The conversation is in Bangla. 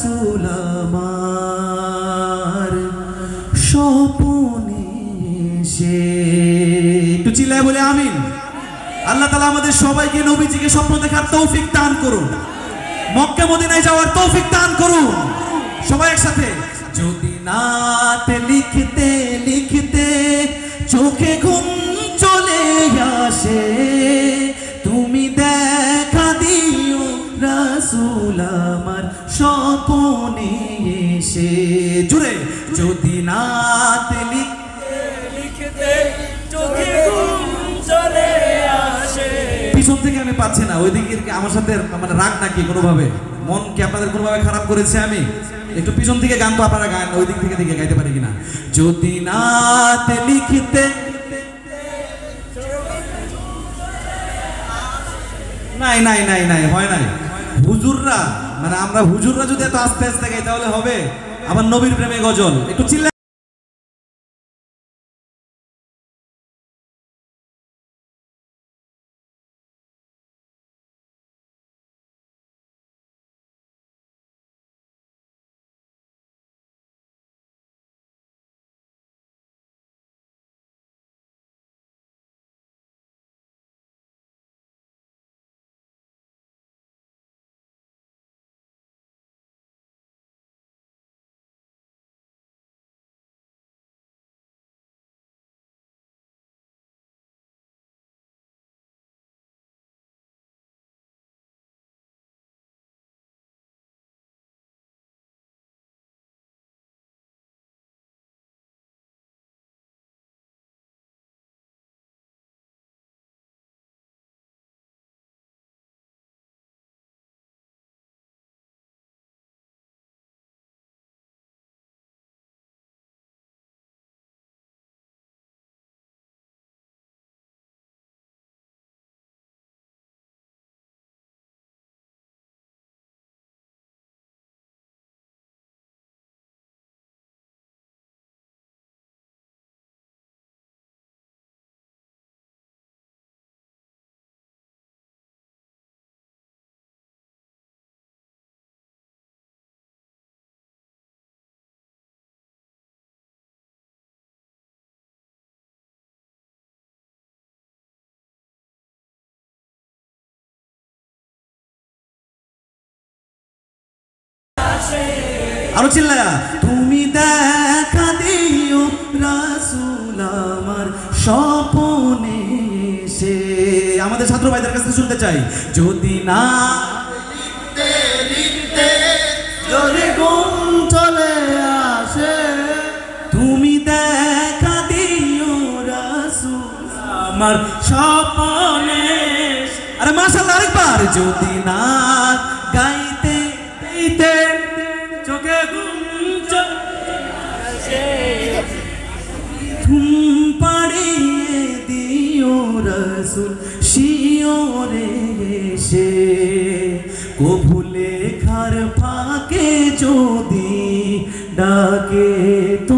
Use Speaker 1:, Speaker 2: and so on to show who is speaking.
Speaker 1: রাসূল আমার স্বপনে এসে। একটু চিল্লায় বলে আমিন। আল্লাহ তাআলা আমাদের সবাইকে নবীজিকে স্বপ্ন দেখার তৌফিক দান করুন, মক্কা মদিনায় যাওয়ার তৌফিক দান করুন। সবাই একসাথে। যদি নাত লিখতে লিখতে চোখে ঘুম চলে আসে, তুমি দেখা দিও রাসূল আমার স্বপনে এসে। জুড়ে। যদি নাত লিখতে লিখতে চোখে ঘুম চলে আসে। পিছন থেকে আমি পাচ্ছি না, ওইদিকে আমার সাথে মানে রাগ নাকি কোনোভাবে, মন কি আপনাদের কোনোভাবে খারাপ করেছে? আমি একটু পিছন থেকে গান তো আপনারা গান, ওই দিক থেকে গাইতে পারি কিনা। যদি নাত লিখতে, নাই নাই নাই নাই হয় নাই। হুজুররা মানে আমরা হুজুররা যদি এত আস্তে আস্তে গাই তাহলে হবে? আবার নবীর প্রেমে গজল। একটু চিল্লা। আরো চিল্লায়া। তুমি দেখা দিও রাসূল আমার স্বপনে এসে। আমাদের ছাত্র ভাইদের কাছে শুনতে চাই। যদি না লিখতে লিখতে যদি ঘুম চলে আসে, তুমি দেখা দিও রাসূল আমার স্বপনে। আরে মাশাআল্লাহ আরেকবার। যদি না গাইতে গাইতে চোখে ঘুম চলে আসে, ঘুম পাড়িয়ে দিও রাসূল শিওরে এসে। কভু লেখার ফাঁকে যদি ডাকে তো